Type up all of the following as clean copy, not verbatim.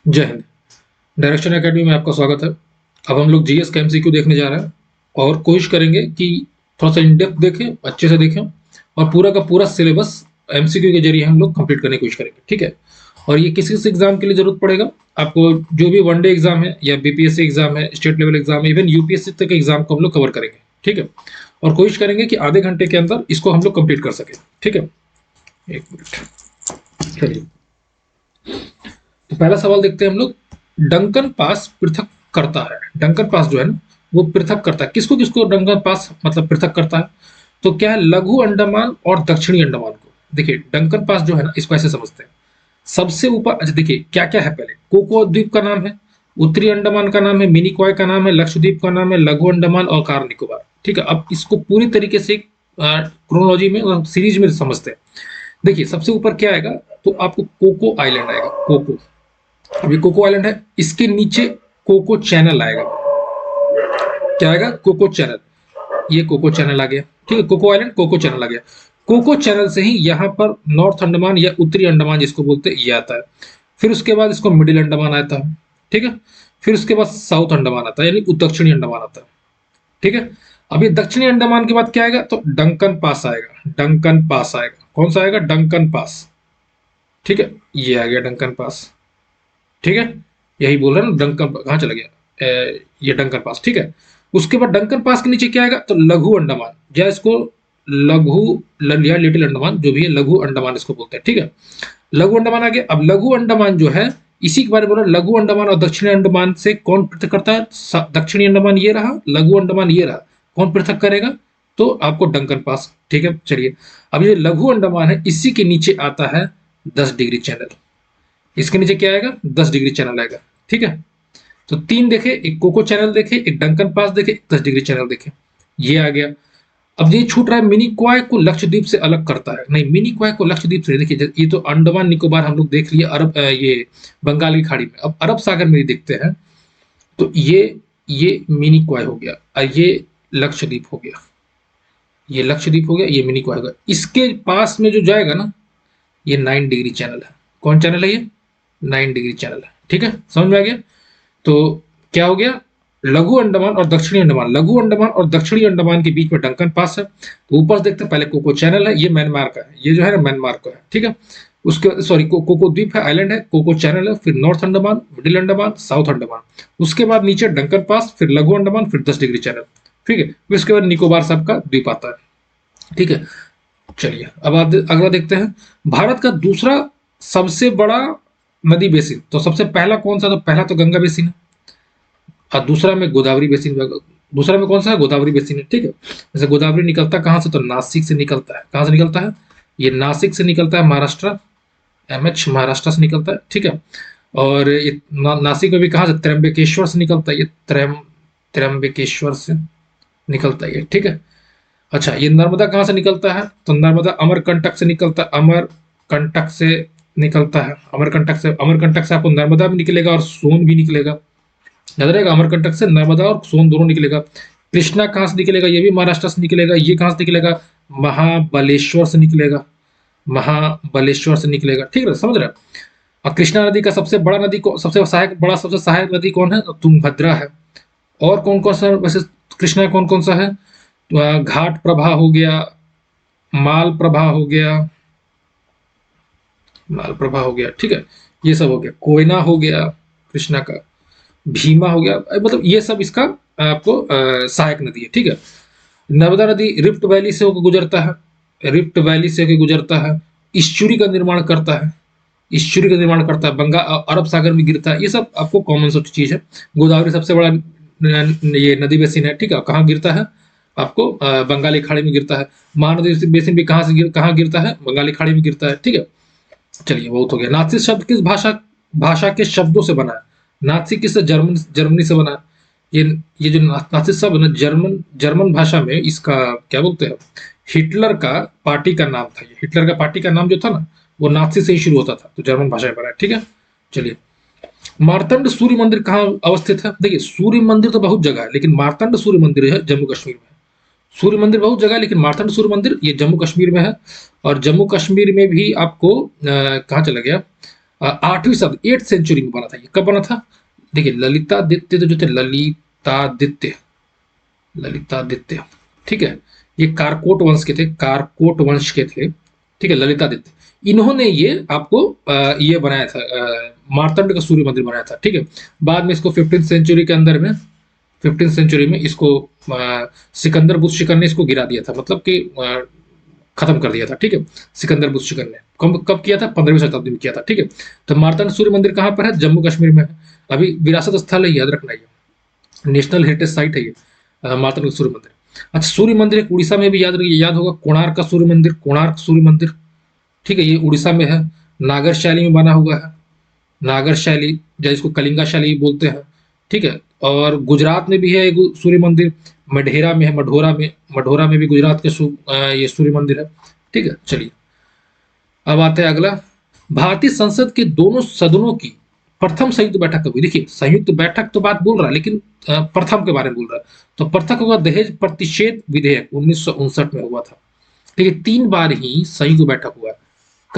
जय Hind. Direction academy में आपका स्वागत है। अब हम लोग जीएस का एमसीक्यू देखने जा रहे हैं और कोशिश करेंगे कि थोड़ा सा इन डेप्थ देखें, अच्छे से देखें और पूरा का पूरा सिलेबस एमसीक्यू के जरिए हम लोग कंप्लीट करने की कोशिश करेंगे, ठीक है। और ये किस किस एग्जाम के लिए जरूरत पड़ेगा आपको, जो भी वनडे एग्जाम है या बीपीएससी एग्जाम है, स्टेट लेवल एग्जाम है, इवन यूपीएससी तक के एग्जाम को हम लोग कवर करेंगे, ठीक है। और कोशिश करेंगे कि आधे घंटे के अंदर इसको हम लोग कंप्लीट कर सकें, ठीक है। एक मिनट, चलिए। तो पहला सवाल देखते हैं हम लोग। डंकन पास पृथक करता है। डंकन पास जो है ना, वो पृथक करता है। किसको किसको डंकन पास मतलब पृथक करता है? तो क्या है, लघु अंडमान और दक्षिणी अंडमान को। देखिए डंकन पास जो है ना, इसको ऐसे समझते हैं। सबसे ऊपर, अच्छा देखिए क्या क्या है पहले। कोको द्वीप का नाम है, उत्तरी अंडमान का नाम है, मिनिकॉय का नाम है, लक्षद्वीप का नाम है, लघु अंडमान और कार निकोबार, ठीक है। अब इसको पूरी तरीके से क्रोनोलॉजी में और सीरीज में समझते हैं। देखिए सबसे ऊपर क्या आएगा, तो आपको कोको आइलैंड आएगा, कोको। अभी कोको आइलैंड है, इसके नीचे कोको चैनल आएगा। क्या आएगा? Coco channel. ये कोको चैनल आ गया, ठीक है। कोको आइलैंड, कोको चैनल आ गया। कोको चैनल से ही यहाँ पर नॉर्थ अंडमान या उत्तरी अंडमान जिसको बोलते हैं, ये आता है। फिर उसके बाद इसको मिडिल अंडमान आता है, ठीक है। फिर उसके बाद साउथ अंडमान आता है, यानी दक्षिणी अंडमान आता है, ठीक है। अब ये दक्षिणी अंडमान के बाद क्या आएगा, तो डंकन पास आएगा। डंकन पास आएगा, कौन सा आएगा? डंकन पास, ठीक है। ये आ गया डंकन पास, ठीक है। यही बोल रहे हैं ना, डंकन कहाँ चला गया? ये डंकन पास, ठीक है। उसके बाद डंकन पास के नीचे क्या आएगा, तो लघु अंडमान, या इसको या लिटिल अंडमान, जो भी है लघु अंडमान इसको बोलते हैं, ठीक है। लघु अंडमान आ गया। अब लघु अंडमान जो है, इसी के बारे में बोला। लघु अंडमान और दक्षिणी अंडमान से कौन पृथक करता है? दक्षिणी अंडमान ये रहा, लघु अंडमान ये रहा। कौन पृथक करेगा? तो आपको डंकन पास, ठीक है। चलिए, अब ये लघु अंडमान है, इसी के नीचे आता है 10 डिग्री चैनल। इसके नीचे क्या आएगा? 10 डिग्री चैनल आएगा, ठीक है। तो तीन देखे, एक कोको चैनल देखे, एक डंकन पास देखे, एक 10 डिग्री चैनल देखे। ये आ गया। अब ये छूट रहा है, मिनी क्वाय को लक्षद्वीप से अलग करता है। नहीं, मिनी क्वाय को लक्षद्वीप से देखिए, ये तो अंडमान निकोबार हम लोग देख लिए, अरब ये बंगाल की खाड़ी में। अब अरब सागर में देखते हैं, तो ये मिनी क्वाय हो गया और ये लक्षद्वीप हो गया। ये लक्षद्वीप हो गया, ये मिनी क्वाय हो गया। इसके पास में जो जाएगा ना, ये 9 डिग्री चैनल है। कौन चैनल है ये? 9 डिग्री चैनल है, ठीक है। समझ में आ गया? तो क्या हो गया, लघु अंडमान और दक्षिणी अंडमान। लघु अंडमान और दक्षिणी अंडमान के बीच में डंकन पास है। तो ऊपर से देखते हैं, पहले कोको चैनल है, ये म्यांमार का है, ये जो है ना म्यांमार का है, ठीक है। उसके सॉरी, कोको द्वीप है, आइलैंड है, कोको चैनल है, फिर north Andaman, middle Andaman, south Andaman. उसके बाद नीचे डंकन पास, फिर लघु अंडमान, फिर 10 डिग्री चैनल, ठीक है। फिर उसके बाद निकोबार साहब का द्वीप आता है, ठीक है। चलिए अब अगला देखते हैं। भारत का दूसरा सबसे बड़ा नदी बेसिन, तो सबसे पहला कौन सा? तो पहला तो गंगा बेसिन है, और दूसरा में गोदावरी बेसिन। दूसरा में कौन सा है? गोदावरी बेसिन है, ठीक है। जैसे गोदावरी निकलता कहाँ से? तो नासिक से निकलता है। कहाँ से निकलता है? ये नासिक से निकलता है, महाराष्ट्र, एमएच महाराष्ट्र से निकलता है, ठीक है। और ये नासिक में भी कहाँ से? त्र्यंबकेश्वर से निकलता है, ये त्र्यंबकेश्वर से निकलता है, ठीक है। अच्छा, ये नर्मदा कहाँ से निकलता है? तो नर्मदा अमरकंटक से निकलता है, अमरकंटक से निकलता है। अमरकंटक से आपको नर्मदा भी निकलेगा और सोन भी निकलेगा, याद रहेगा। अमरकंटक से नर्मदा और सोन दोनों निकलेगा। कृष्णा कहाँ से निकलेगा? ये भी महाराष्ट्र से निकलेगा। ये कहाँ से निकलेगा? महाबलेश्वर से निकलेगा, महाबलेश्वर से निकलेगा, ठीक है, समझ रहे हैं। और कृष्णा नदी का सबसे बड़ा नदी को सबसे सहायक नदी कौन है? तो तुंगभद्रा है। और कौन कौन सा वैसे कृष्णा कौन कौन सा है? तो घाट प्रभा हो गया, माल प्रभा हो गया, माल प्रभा हो गया, ठीक है। ये सब हो गया। कोयना हो गया कृष्णा का, भीमा हो गया, मतलब ये सब इसका आपको सहायक नदी है, ठीक है। नर्मदा नदी रिफ्ट वैली से होकर गुजरता है, रिफ्ट वैली से होकर गुजरता है, ईस्चुरी का निर्माण करता है, ईस्चुरी का निर्माण करता है, बंगाल अरब सागर में गिरता है। ये सब आपको कॉमन सा चीज है। गोदावरी सबसे बड़ा ये नदी बेसिन है, ठीक है। कहाँ गिरता है? आपको बंगाली खाड़ी में गिरता है। महानदी बेसिन भी कहाँ गिरता है? बंगाली खाड़ी में गिरता है, ठीक है। चलिए बहुत हो गया। नाथसी शब्द किस भाषा भाषा के शब्दों से बना है? नाथसी किस जर्मनी से बना है? ये जो नाथसी शब्द है ना, जर्मन भाषा में इसका क्या बोलते हैं, हिटलर का पार्टी का नाम था। ये हिटलर का पार्टी का नाम जो था ना, वो नाथसी से ही शुरू होता था, तो जर्मन भाषा में बना है, ठीक है। चलिए, मार्तंड सूर्य मंदिर कहाँ अवस्थित है? देखिए सूर्य मंदिर तो बहुत जगह है, लेकिन मार्तंड सूर्य मंदिर है जम्मू कश्मीर में। सूर्य मंदिर बहुत जगह है, लेकिन मार्तंड सूर्य मंदिर ये जम्मू कश्मीर में है। और जम्मू कश्मीर में भी आपको कहाँ चला गया, 8वीं सदी 8th सेंचुरी में बना था। ये कब बना था? देखिए ललितादित्य जो थे, ललितादित्य, ठीक है, ये कारकोट वंश के थे, कारकोट वंश के थे, ठीक है, ललितादित्य। इन्होंने ये आपको ये बनाया था, मार्तंड का सूर्य मंदिर बनाया था, ठीक है। बाद में इसको 15th सेंचुरी के अंदर में, 15th सेंचुरी में इसको सिकंदर बुतशिकर ने इसको गिरा दिया था, मतलब कि खत्म कर दिया था, ठीक है। सिकंदर बुतशिकर ने कब कब किया था? 15वीं शताब्दी में किया था, ठीक है। तो मार्तंड सूर्य मंदिर कहाँ पर है? जम्मू कश्मीर में है। अभी विरासत स्थल है, याद रखना, ये नेशनल हेरिटेज साइट है, ये मार्तंड सूर्य मंदिर। अच्छा, सूर्य मंदिर एक उड़ीसा में भी याद होगा, कोणार्क का सूर्य मंदिर, कोणार्क सूर्य मंदिर, ठीक है, ये उड़ीसा में है, नागर शैली में बना हुआ है, नागर शैली, या इसको कलिंगा शैली बोलते हैं, ठीक है। और गुजरात में भी है एक सूर्य मंदिर, मढेरा में है, मढोरा में भी गुजरात के ये सूर्य मंदिर है, ठीक है। चलिए अब आते हैं अगला, भारतीय संसद के दोनों सदनों की प्रथम संयुक्त बैठक कब हुई? देखिए संयुक्त बैठक तो बात बोल रहा है, लेकिन प्रथम के बारे में बोल रहा है। तो प्रथम होगा दहेज प्रतिषेध विधेयक 1959 में हुआ था, ठीक है। 3 बार ही संयुक्त बैठक हुआ है।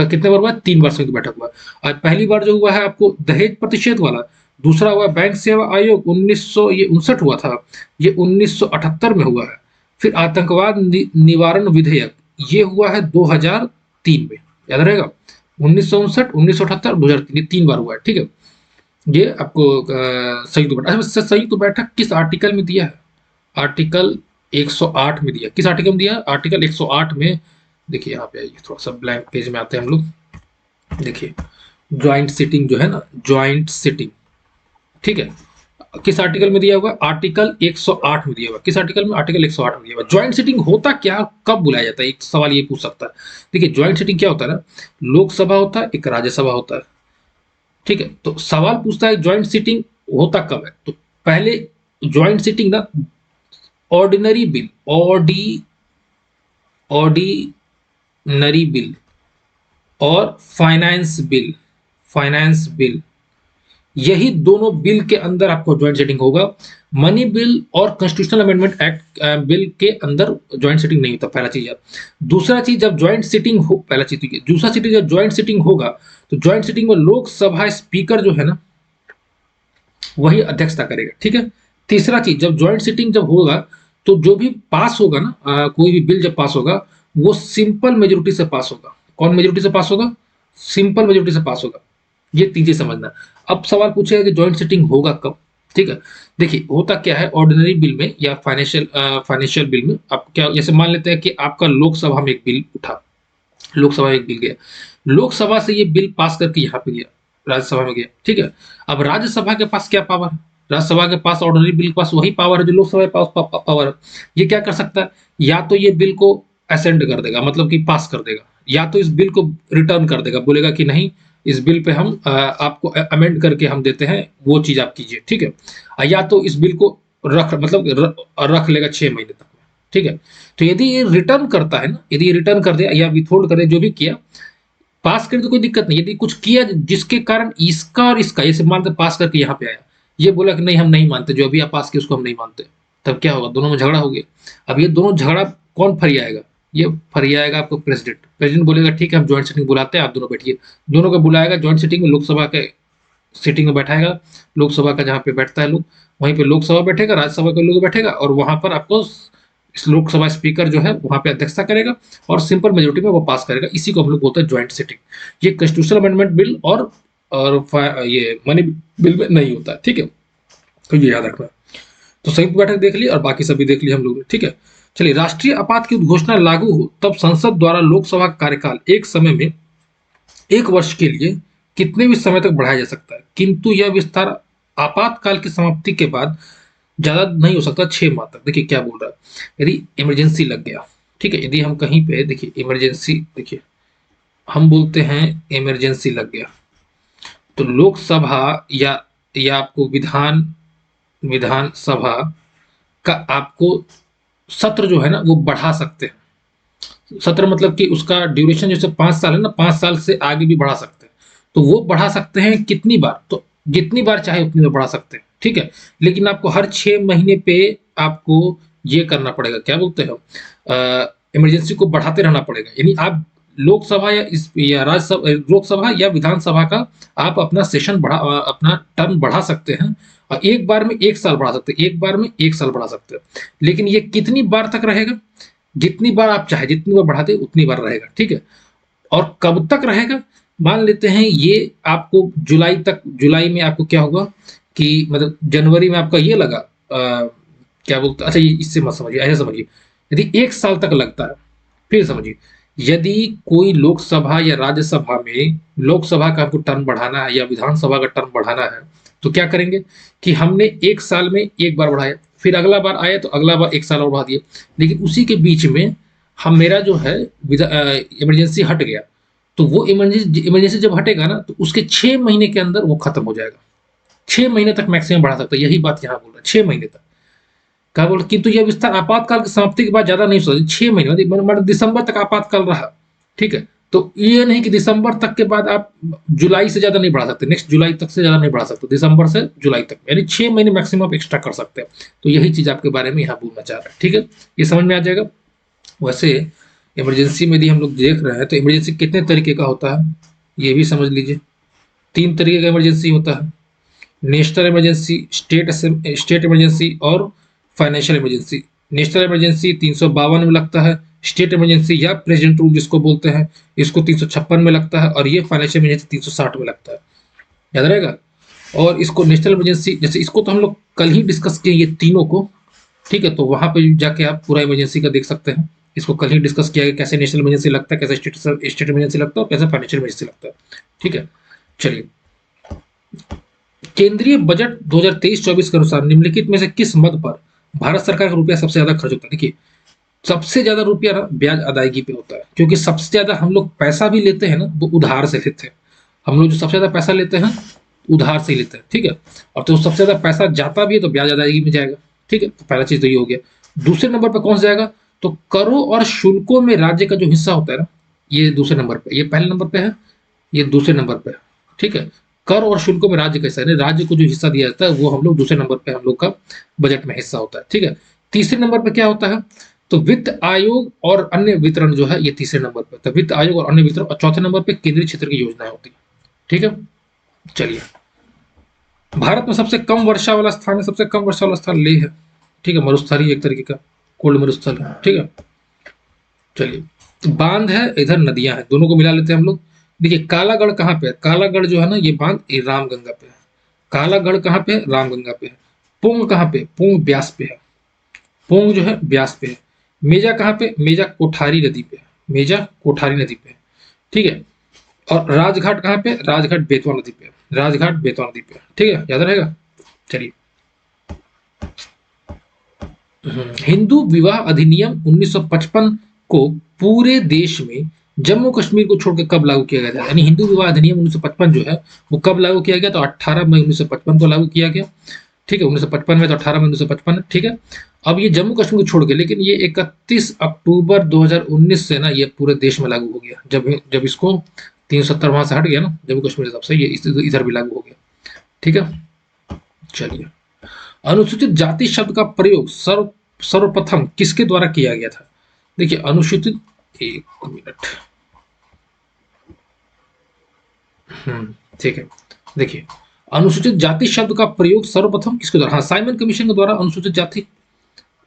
कितने बार हुआ? 3 बार संयुक्त बैठक हुआ। आज पहली बार जो हुआ है आपको दहेज प्रतिषेध वाला, दूसरा हुआ बैंक सेवा आयोग 1959 हुआ था, ये 1978 में हुआ है। फिर आतंकवाद निवारण विधेयक ये हुआ है 2003 में, याद रहेगा, 1959, 1978, 2003, ये 3 बार हुआ है, ठीक है। ये आपको संयुक्त बैठक। अच्छा, संयुक्त बैठक किस आर्टिकल में दिया है? आर्टिकल 108 में दिया। किस आर्टिकल में दिया? आर्टिकल 108 में। देखिए यहाँ पे आइए, थोड़ा सा ब्लैंक पेज में आते हैं हम लोग। देखिए ज्वाइंट सिटिंग जो है ना, ज्वाइंट सिटिंग, ठीक है, किस आर्टिकल में दिया हुआ? आर्टिकल 108 में दिया हुआ। किस आर्टिकल में? आर्टिकल 108 में दिया हुआ। ज्वाइंट सिटिंग होता क्या, कब बुलाया जाता है? एक सवाल ये पूछ सकता है। देखिए ज्वाइंट सिटिंग क्या होता है ना, लोकसभा होता है, एक राज्यसभा होता है, ठीक है। तो सवाल पूछता है ज्वाइंट सिटिंग होता कब है? तो पहले ज्वाइंट सिटिंग ना, ऑर्डिनरी बिल, ऑर्डिनरी बिल और फाइनेंस बिल, यही दोनों बिल के अंदर आपको ज्वाइंट सेटिंग होगा। मनी बिल और कॉन्स्टिट्यूशनल अमेंडमेंट एक्ट बिल के अंदर ज्वाइंट सेटिंग नहीं होता, पहला चीज है। दूसरा चीज, जब ज्वाइंट सिटिंग हो, पहला चीज तो ये, दूसरा चीज जब ज्वाइंट सिटिंग होगा तो ज्वाइंट सिटिंग में लोकसभा स्पीकर जो है ना, वही अध्यक्षता करेगा, ठीक है। तीसरा चीज, जब ज्वाइंट सिटिंग जब होगा तो जो भी पास होगा ना, कोई भी बिल जब पास होगा वो सिंपल मेजोरिटी से पास होगा। कौन मेजोरिटी से पास होगा? सिंपल मेजोरिटी से पास होगा। ये चीजें समझना। अब सवाल पूछेगा कि ज्वाइंट सिटिंग होगा कब, ठीक है। देखिए होता क्या है, ऑर्डिनरी बिल में या फाइनेंशियल बिल में, आप क्या, जैसे मान लेते हैं कि आपका लोकसभा में एक बिल उठा, लोकसभा में एक बिल गया, लोकसभा से ये बिल पास करके यहाँ पे गया, राज्यसभा में गया, ठीक है। अब राज्यसभा के पास क्या पावर है? राज्यसभा के पास ऑर्डिनरी बिल के पास वही पावर है जो लोकसभा के पास पावर है। ये क्या कर सकता है? या तो ये बिल को असेंड कर देगा, मतलब कि पास कर देगा, या तो इस बिल को रिटर्न कर देगा, बोलेगा कि नहीं इस बिल पे हम आपको अमेंड करके हम देते हैं, वो चीज आप कीजिए, ठीक है। या तो इस बिल को रख लेगा 6 महीने तक, ठीक है। तो यदि ये रिटर्न करता है ना, यदि ये रिटर्न कर दे या विथहोल्ड करे, जो भी किया, पास करे तो कोई दिक्कत नहीं। यदि कुछ किया जिसके कारण इसका और इसका, जैसे मानते पास करके यहाँ पे आया, ये बोला कि नहीं हम नहीं मानते, जो अभी आप पास किए उसको हम नहीं मानते, तब क्या होगा? दोनों में झगड़ा हो गया। अब ये दोनों झगड़ा कौन फरियाएगा? ये फरियाएगा आपको प्रेसिडेंट। प्रेसिडेंट बोलेगा ठीक है हम ज्वाइंट सिटिंग बुलाते हैं, आप दोनों बैठिए, दोनों को बुलाएगा ज्वाइंट सिटिंग में, लोकसभा के सिटिंग में बैठाएगा, लोकसभा का जहाँ पे बैठता है लोग, वहीं पे लोकसभा बैठेगा, राज्यसभा के लोग बैठेगा, और वहां पर आपको इस लोकसभा स्पीकर जो है वहां पे अध्यक्षता करेगा और सिंपल मेजोरिटी में वो पास करेगा। इसी को हम लोग बोलते हैं ज्वाइंट सिटिंग। ये कॉन्स्टिट्यूशनल अमेंडमेंट बिल और ये मनी बिल में नहीं होता है, ठीक है। तो ये याद रखना। तो संयुक्त बैठक देख ली और बाकी सभी देख ली हम लोग ने, ठीक है। चलिए, राष्ट्रीय आपात की उद्घोषणा लागू हो तब संसद द्वारा लोकसभा कार्यकाल एक समय में 1 वर्ष के लिए कितने भी समय तक बढ़ाया जा सकता है, किंतु यह विस्तार आपातकाल की समाप्ति के बाद ज्यादा नहीं हो सकता, 6 माह तक। देखिए क्या बोल रहा है, यदि इमरजेंसी लग गया, ठीक है, यदि हम कहीं पे, देखिए इमरजेंसी, देखिए हम बोलते हैं इमरजेंसी लग गया, तो लोकसभा या आपको विधानसभा का आपको सत्र जो है ना वो बढ़ा सकते हैं। सत्र मतलब कि उसका ड्यूरेशन जैसे 5 साल है ना, 5 साल से आगे भी बढ़ा सकते हैं। तो वो बढ़ा सकते हैं कितनी बार? तो जितनी बार चाहे उतनी बार बढ़ा सकते हैं, ठीक है। लेकिन आपको हर 6 महीने पे आपको ये करना पड़ेगा, क्या बोलते हैं, इमरजेंसी को बढ़ाते रहना पड़ेगा। यानी आप लोकसभा या राज्यसभा, लोकसभा या विधानसभा का आप अपना सेशन अपना टर्म बढ़ा सकते हैं, और एक बार में 1 साल बढ़ा सकते हैं, एक बार में 1 साल बढ़ा सकते हैं। लेकिन ये कितनी बार तक रहेगा? जितनी बार आप चाहे, जितनी बार बढ़ाते उतनी बार रहेगा, ठीक है। और कब तक रहेगा? मान लेते हैं ये आपको जुलाई में आपको क्या होगा कि मतलब जनवरी में आपका ये लगा, क्या बोलते, अच्छा ये इससे मत समझिए, ऐसे समझिए, यदि 1 साल तक लगता है, फिर समझिए, यदि कोई लोकसभा या राज्यसभा में, लोकसभा का आपको टर्म बढ़ाना है या विधानसभा का टर्म बढ़ाना है, तो क्या करेंगे कि हमने 1 साल में एक बार बढ़ाया, फिर अगला बार आया तो अगला बार 1 साल और बढ़ा दिए, लेकिन उसी के बीच में हम मेरा जो है इमरजेंसी हट गया, तो वो इमरजेंसी जब हटेगा ना, तो उसके 6 महीने के अंदर वो खत्म हो जाएगा। 6 महीने तक मैक्सिमम बढ़ा सकता है, यही बात यहाँ बोल रहा है, 6 महीने तक। क्या बोल, किंतु यह विस्तार आपातकाल की समाप्ति के बाद ज्यादा नहीं हो सकता, 6 महीने मतलब दिसंबर तक आपातकाल रहा, ठीक है। तो ये नहीं कि दिसंबर तक के बाद आप जुलाई से ज्यादा नहीं बढ़ा सकते, नेक्स्ट जुलाई तक से ज्यादा नहीं बढ़ा सकते, दिसंबर से जुलाई तक, यानी 6 महीने मैक्सिमम आप एक्स्ट्रा कर सकते हैं। तो यही चीज आपके बारे में यहाँ बोलना चाह रहा है, ठीक है, ये समझ में आ जाएगा। वैसे इमरजेंसी में यदि हम लोग देख रहे हैं तो इमरजेंसी कितने तरीके का होता है, ये भी समझ लीजिए। 3 तरीके का इमरजेंसी होता है, नेशनल इमरजेंसी, स्टेट इमरजेंसी और फाइनेंशियल इमरजेंसी। नेशनल इमरजेंसी 352 में लगता है, स्टेट इमरजेंसी या प्रेसिडेंट रूल जिसको बोलते हैं, इसको 356 में लगता है, और ये फाइनेंशियल इमरजेंसी 360 में लगता है, याद रहेगा। और इसको नेशनल इमरजेंसी, जैसे इसको तो हम लोग कल ही डिस्कस किए ये तीनों को, ठीक है, तो वहां पे जाके आप पूरा इमरजेंसी का देख सकते हैं। इसको कल ही डिस्कस किया गया, कैसे नेशनल इमरजेंसी लगता है, कैसे स्टेट इमरजेंसी लगता है, और कैसे फाइनेंशियल इमरजेंसी लगता है, ठीक है। चलिए, केंद्रीय बजट 2023-24 के अनुसार निम्नलिखित में से किस मद पर भारत सरकार का रुपया सबसे ज्यादा खर्च होता है? देखिए, सबसे ज्यादा रुपया ना ब्याज अदायगी पे होता है, क्योंकि सबसे ज्यादा हम लोग पैसा भी लेते हैं ना, वो उधार से लेते हैं। हम लोग जो सबसे ज्यादा पैसा लेते हैं उधार से ही लेते हैं, ठीक है। और तो सबसे ज्यादा पैसा जाता भी है तो ब्याज अदायगी में जाएगा, ठीक है। तो पहला चीज तो ये हो गया। दूसरे नंबर पर कौन सा जाएगा? तो करों और शुल्कों में राज्य का जो हिस्सा होता है ना, ये दूसरे नंबर पे, ये पहले नंबर पे है, ये दूसरे नंबर पे है, ठीक है। कर और शुल्कों में राज्य का हिस्सा है, राज्य को जो हिस्सा दिया जाता है वो हम लोग दूसरे नंबर पे, हम लोग का बजट में हिस्सा होता है, ठीक है। तीसरे नंबर पे क्या होता है? तो वित्त आयोग और अन्य वितरण जो है, ये तीसरे नंबर पे, तो वित्त आयोग और अन्य वितरण, और चौथे नंबर पे केंद्रीय क्षेत्र की योजनाएं होती है, ठीक है। चलिए, भारत में सबसे कम वर्षा वाला स्थान है, सबसे कम वर्षा वाला स्थान लेह है, ठीक है। मरुस्थलीय एक तरीके का कोल्ड मरुस्थल है, ठीक है। चलिए, बांध है, इधर नदियां हैं, दोनों को मिला लेते हैं हम लोग। देखिए, कालागढ़ कहाँ पे है? कालागढ़ जो है ना, ये बांध ये रामगंगा पे है। कालागढ़ कहाँ पे है? रामगंगा पे है। पुंग कहाँ पे? पुंग ब्यास पे है, पुंग जो है ब्यास पे है। मेजा कहाँ पे? मेजा कोठारी नदी पे है, मेजा कोठारी नदी पे है, ठीक है। और राजघाट कहाँ पे? राजघाट बेतवा नदी पे है, राजघाट बेतवा नदी पे है, ठीक है, याद रहेगा। चलिए, हिंदू विवाह अधिनियम 1955 को पूरे देश में जम्मू कश्मीर को छोड़कर कब लागू किया गया था? यानी हिंदू विवाह अधिनियम 1955 जो है वो कब लागू किया गया? तो 18 मई 1955 को लागू किया गया, ठीक है। 1955 में, तो 18 मई 1955, ठीक है। अब ये जम्मू कश्मीर को छोड़ के, लेकिन ये 31 अक्टूबर 2019 से ना ये पूरे देश में लागू हो गया, जब जब इसको 370 वहां से हट गया ना जम्मू कश्मीर से, तब से ये इधर भी लागू हो गया, ठीक है। चलिए, अनुसूचित जाति शब्द का प्रयोग सर्वप्रथम किसके द्वारा किया गया था? देखिए, अनुसूचित, एक मिनट, ठीक है। देखिए, अनुसूचित जाति शब्द का प्रयोग सर्वप्रथम किसके द्वारा? हाँ, साइमन कमीशन के द्वारा अनुसूचित जाति,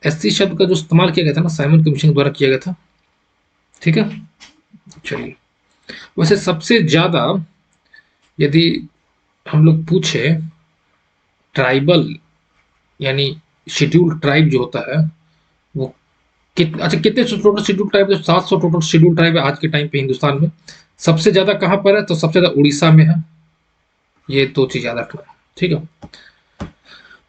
एससी शब्द का जो इस्तेमाल किया गया था ना, साइमन कमीशन के द्वारा किया गया था, ठीक है। चलिए, वैसे सबसे ज्यादा यदि हम लोग पूछे, ट्राइबल यानी शेड्यूल ट्राइब जो होता है वो अच्छा, कितने total schedule tribe? 700 total schedule tribe है आज के टाइम पे हिंदुस्तान में। सबसे ज्यादा कहां पर है? तो सबसे ज्यादा उड़ीसा में है, ये दो चीज याद रखना, ठीक है।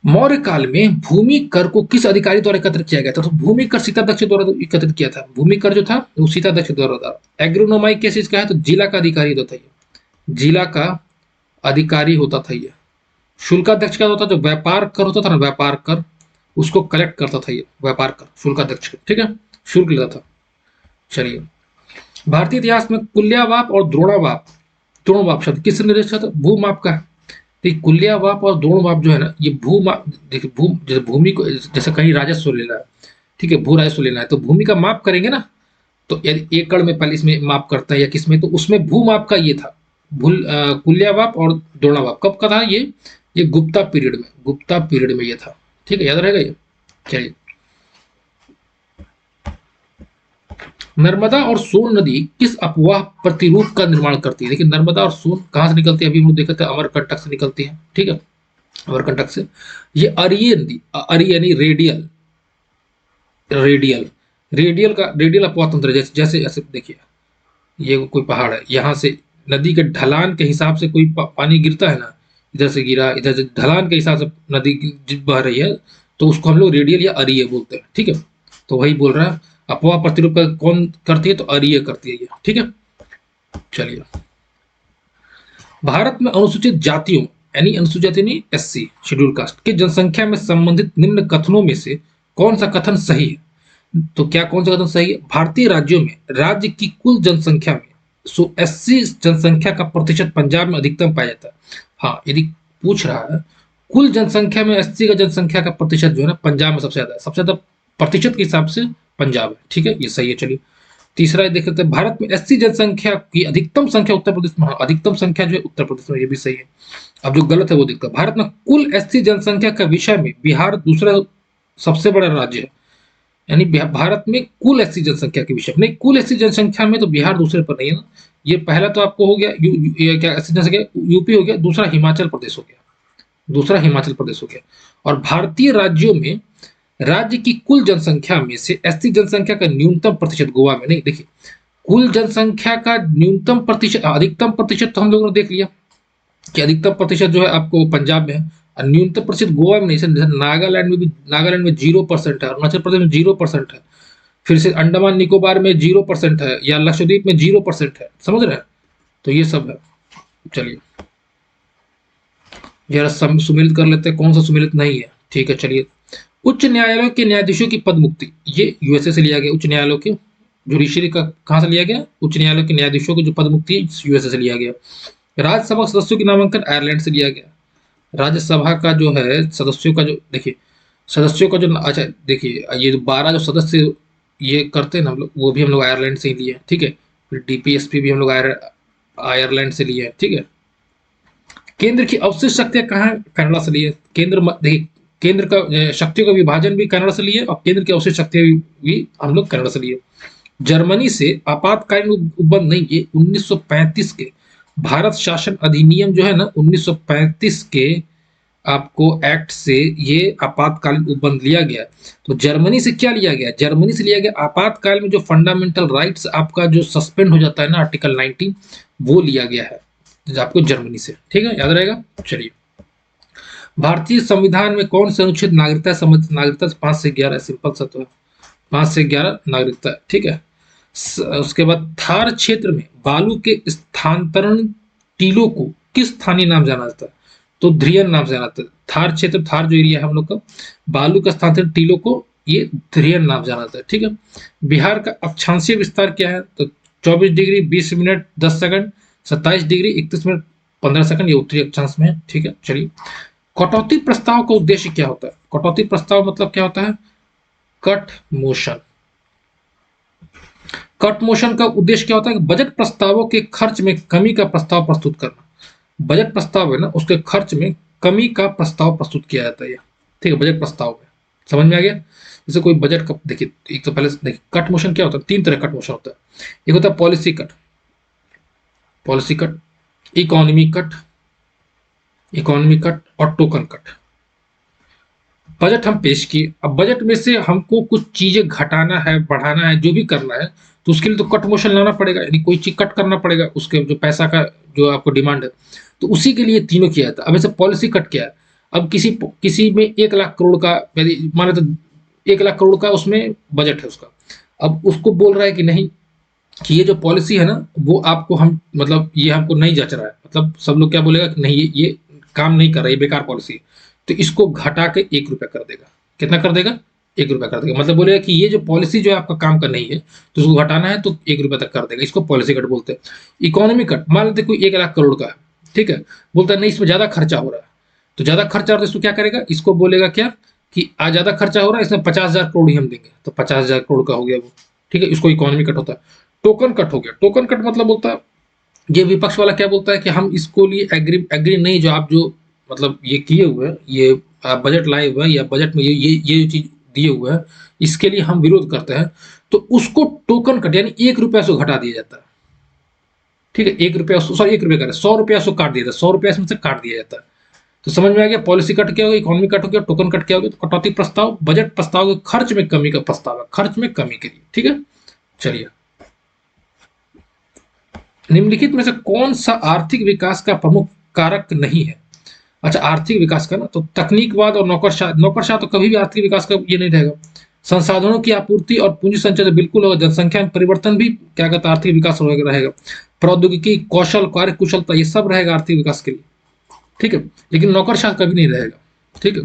मौर्य काल में भूमि कर को किस अधिकारी द्वारा एकत्रित किया गया था? तो भूमि कर सीतादक्ष द्वारा एकत्रित किया था, भूमि कर जो था वो सीतादक्ष द्वारा था। एग्रोनोमाई किस चीज का है? तो जिला का अधिकारी होता था ये, जिला का अधिकारी होता था ये। शुल्काध्यक्ष क्या होता? जो व्यापार कर होता था ना, व्यापार कर, उसको कलेक्ट करता था ये व्यापार कर, शुल्काध्यक्ष, ठीक है, शुल्क लेता था। चलिए, भारतीय इतिहास में कुल्ल्यावाप और द्रोणावाप, द्रोणवाप शब्द किस निर्देश था? भूमाप का है। तो कुल्ल्यावाप और द्रोणवाप जो है ना, ये भूमाप, देखिए जैसे भूमि को, जैसे कहीं राजस्व लेना है, ठीक है, भू राजस्व लेना है, तो भूमि का माप करेंगे ना, तो यदि एकड़ में पहले इसमें माप करता है या किसमें, तो उसमें भूमाप का ये था, कुल्यावाप और द्रोणावाप कब का था ये गुप्ता पीरियड में ये था। ठीक है, याद रहेगा ये। चलिए, नर्मदा और सोन नदी किस अपवाह प्रतिरूप का निर्माण करती है? देखिए, नर्मदा और सोन कहां से निकलती है? अभी हम लोग देखते हैं अमरकंटक से निकलती है। ठीक है, अमरकंटक से। ये अरिये नदी, अरिय यानी रेडियल, रेडियल रेडियल अपवाह तंत्र, जैसे जैसे ऐसे देखिए, ये कोई पहाड़ है, यहाँ से नदी के ढलान के हिसाब से कोई पानी गिरता है ना, इधर से गिरा, इधर से ढलान के हिसाब से नदी बह रही है, तो उसको हम लोग रेडियल या अरीय बोलते हैं। ठीक है, तो वही बोल रहा है, अपवाह प्रतिरूप का कौन करती है? तो अरीय करती है ये। ठीक है, चलिए, भारत में अनुसूचित जातियों यानी अनुसूचित जाति नहीं, एससी शेड्यूल कास्ट के जनसंख्या में संबंधित निम्न कथनों में से कौन सा कथन सही है? तो क्या कौन सा कथन सही है? भारतीय राज्यों में राज्य की कुल जनसंख्या में एससी जनसंख्या का प्रतिशत पंजाब में अधिकतम पाया जाता है। हाँ, यदि पूछ रहा है कुल जनसंख्या में एससी का जनसंख्या का प्रतिशत जो है ना, पंजाब में सबसे ज्यादा है, सबसे ज्यादा प्रतिशत के हिसाब से पंजाब है। ठीक है, ये सही है। चलिए, तीसरा देख लेते हैं, भारत में एससी जनसंख्या की अधिकतम संख्या उत्तर प्रदेश में। हाँ, अधिकतम संख्या जो है उत्तर प्रदेश में, ये भी सही है। अब जो गलत है वो देखते हैं, भारत में कुल एससी जनसंख्या का विषय में बिहार दूसरा सबसे बड़ा राज्य है। यानी भारत में कुल एससी जनसंख्या के विषय में, नहीं, कुल एससी जनसंख्या में तो बिहार दूसरे पर नहीं है ना। ये पहला तो आपको हो गया ये क्या एससी जनसंख्या, यूपी हो गया, दूसरा हिमाचल प्रदेश हो गया, दूसरा हिमाचल प्रदेश हो गया। और भारतीय राज्यों में राज्य की कुल जनसंख्या में से एससी जनसंख्या का न्यूनतम प्रतिशत गोवा में, नहीं, देखिए, कुल जनसंख्या का न्यूनतम प्रतिशत, अधिकतम प्रतिशत तो हम लोगों ने देख लिया कि अधिकतम प्रतिशत जो है आपको पंजाब में है, और न्यूनतम प्रतिशत गोवा में नहीं। जैसे नागालैंड में भी, नागालैंड में 0% है, अरुणाचल प्रदेश में 0% है, फिर से अंडमान निकोबार में 0% है, या लक्षद्वीप में 0% है। समझ रहे हैं? तो ये सब है। चलिए, जरा सुमेलित कर लेते हैं, कौन सा सुमेलित नहीं है। ठीक है, चलिए, उच्च न्यायालयों के न्यायाधीशों की पद मुक्ति, ये यूएसए से लिया गया। उच्च न्यायालयों के जुडिशरी का कहां से लिया गया? उच्च न्यायालय के न्यायाधीशों की जो पद मुक्ति है, यूएसए से लिया गया। राज्यसभा सदस्यों की नामांकन आयरलैंड से लिया गया। राज्यसभा का जो है सदस्यों का जो, देखिए, सदस्यों का जो, अच्छा देखिए, ये जो 12 जो सदस्य ये करते हैं ना हम लोग, वो भी हम लोग आयरलैंड से ही लिए हैं। ठीक है, फिर डीपीएसपी भी हम लोग आयरलैंड से लिए हैं। ठीक है, केंद्र की अवशिष्ट शक्तियां कहाँ? कनाडा से लिए। देखिए, केंद्र का शक्तियों का विभाजन भी कनाडा से लिए, और केंद्र की अवशिष्ट शक्तियां भी हम लोग कनाडा से लिए। जर्मनी से आपातकालीन उपबंध नहीं, ये 1935 के भारत शासन अधिनियम जो है ना, 1935 के आपको एक्ट से ये आपातकालीन उपबंध लिया गया। तो जर्मनी से क्या लिया गया? जर्मनी से लिया गया आपातकाल में जो फंडामेंटल राइट्स आपका जो सस्पेंड हो जाता है ना, आर्टिकल 19, वो लिया गया है आपको जर्मनी से। ठीक है, याद रहेगा। चलिए, भारतीय संविधान में कौन से अनुच्छेद नागरिकता संबंधित? नागरिकता 5 से 11, सिंपल सा तो है, 5 से 11 नागरिकता। ठीक है, उसके बाद थार क्षेत्र में बालू के स्थानांतरण टीलों को किस स्थानीय नाम जाना जाता है? तो ध्रियन नाम से जाना जाता है। थार क्षेत्र, थार जो एरिया है हम लोग का, बालू का स्थानांतरण टीलों को ये ध्रियन नाम जाना जाता है। ठीक है, बिहार का अक्षांशीय विस्तार क्या है? तो 24 degree 20 minute 10 second, 27 degree 31 minute 15 second, ये उत्तरी अक्षांश में है। ठीक है, चलिए, कटौती प्रस्ताव का उद्देश्य क्या होता है? कटौती प्रस्ताव मतलब क्या होता है? Cut motion. कट मोशन का उद्देश्य क्या होता है? बजट प्रस्तावों के खर्च में कमी का प्रस्ताव प्रस्तुत करना। बजट प्रस्ताव है ना, उसके खर्च में कमी का प्रस्ताव प्रस्तुत किया जाता है। ठीक है, बजट प्रस्ताव में, समझ में आ गया? जैसे कोई बजट का, देखिए, एक तो पहले देखिए कट मोशन क्या होता है। 3 तरह कट मोशन होता है। एक होता है policy cut, policy cut, economy cut, economy cut, और टोकन कट। बजट हम पेश किए, अब बजट में से हमको कुछ चीजें घटाना है, बढ़ाना है, जो भी करना है, तो उसके लिए तो कट मोशन लाना पड़ेगा, यानी कोई चीज कट करना पड़ेगा, उसके जो पैसा का जो आपको डिमांड है, तो उसी के लिए तीनों किया जाता है। अब ऐसे पॉलिसी कट क्या है? अब किसी में 1 लाख करोड़ का, यदि माने तो 1 लाख करोड़ का उसमें बजट है उसका, अब उसको बोल रहा है कि नहीं, कि ये जो पॉलिसी है ना, वो आपको हम, मतलब ये हमको नहीं जच रहा है, मतलब सब लोग क्या बोलेगा कि नहीं, ये काम नहीं कर रहा है, ये बेकार पॉलिसी है, तो इसको घटा के 1 रुपया कर देगा। कितना कर देगा? 1 रुपया कर देगा। मतलब बोलेगा कि ये जो पॉलिसी जो है आपका काम का नहीं है, तो उसको घटाना है तो 1 रुपया तक कर देगा। इसको पॉलिसी कट बोलते हैं। इकोनॉमी कट, मान लेते कोई 1 लाख करोड़ का है, ठीक है, बोलता है नहीं इसमें ज्यादा खर्चा हो रहा है, तो ज्यादा खर्चा हो रहा है, इसको क्या करेगा? इसको बोलेगा क्या कि आज ज्यादा खर्चा हो रहा है, इसमें 50,000 करोड़ ही हम देंगे, तो 50,000 करोड़ का हो गया वो। ठीक है, इसको इकोनॉमी कट होता है। टोकन कट हो गया, टोकन कट मतलब बोलता है, ये विपक्ष वाला क्या बोलता है कि हम इसको लिए एग्री एग्री नहीं, जो आप जो मतलब ये किए हुए हैं, ये आप बजट लाए हुए हैं या बजट में ये जो चीज दिए हुए हैं, इसके लिए हम विरोध करते हैं। तो उसको टोकन कट यानी 1 रुपया से घटा दिया जाता है। ठीक है, 1 रुपया, सॉरी 1 रुपया कर 100 रुपया से काट दिया जाता है, 100 रुपया इसमें से काट दिया जाता है। तो समझ में आ गया, पॉलिसी कट क्या होगा, इकोनॉमी कट हो गया, टोकन कट क्या हो गया। तो कटौती प्रस्ताव बजट प्रस्ताव के खर्च में कमी का प्रस्ताव है, खर्च में कमी के लिए। ठीक है, चलिए, निम्नलिखित में से कौन सा आर्थिक विकास का प्रमुख कारक नहीं है। अच्छा, आर्थिक विकास का ना, तो तकनीकवाद और नौकरशाह, नौकरशाह तो कभी भी आर्थिक विकास का ये नहीं रहेगा। संसाधनों की आपूर्ति और पूंजी संचय तो बिल्कुल होगा। जनसंख्या में परिवर्तन भी क्या कहता है, आर्थिक विकास रहेगा। प्रौद्योगिकी, कौशल, कार्य कुशलता, ये सब रहेगा आर्थिक विकास के लिए। ठीक है, लेकिन नौकरशाह कभी नहीं रहेगा। ठीक है,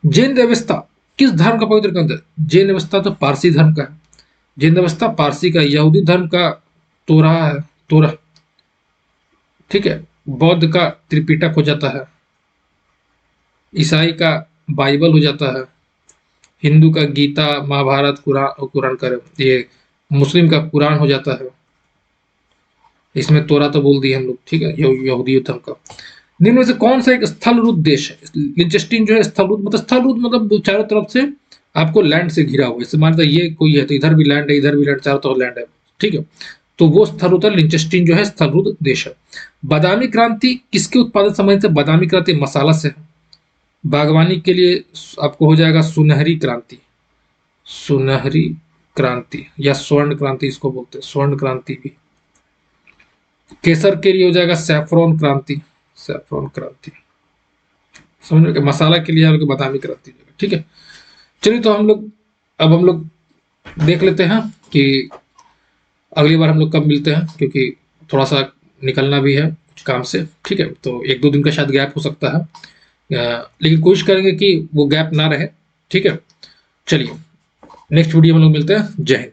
जैन व्यवस्था किस धर्म का पवित्र ग्रंथ है। जैन व्यवस्था तो पारसी धर्म का है, जैन व्यवस्था पारसी का। यहूदी धर्म का तोरा है, तोरा। ठीक है, बौद्ध का त्रिपिटक हो जाता है, ईसाई का बाइबल हो जाता है, हिंदू का गीता, महाभारत, कुरान, कुरान का ये, मुस्लिम का कुरान हो जाता है। इसमें तोरा तो बोल दिए हम लोग। ठीक है, यहूदी धर्म का। निम्न में से कौन सा एक स्थलरूप देश है। लिंचेस्टीन जो है स्थलरूप मतलब चारों तरफ से आपको लैंड से घिरा हुआ है। मानता ये कोई है तो इधर भी लैंड है, इधर भी लैंड, चारों तरफ लैंड है। ठीक है, तो वो स्थलरूप लिंचेस्टीन जो है स्थलरूप देश है। बादामी क्रांति किसके उत्पादन संबंधित है। बादामी क्रांति मसाला से है। बागवानी के लिए आपको हो जाएगा सुनहरी क्रांति, सुनहरी क्रांति या स्वर्ण क्रांति इसको बोलते हैं, स्वर्ण क्रांति भी। केसर के लिए हो जाएगा सैफरॉन क्रांति, सैफरॉन क्रांति। समझ में, मसाला के लिए आपको बादामी क्रांति। ठीक है, चलिए, तो अब हम लोग देख लेते हैं कि अगली बार हम लोग कब मिलते हैं, क्योंकि थोड़ा सा निकलना भी है कुछ काम से। ठीक है, तो 1-2 दिन का शायद गैप हो सकता है, लेकिन कोशिश करेंगे कि वो गैप ना रहे। ठीक है, चलिए, नेक्स्ट वीडियो में लोग मिलते हैं। जय हिंद।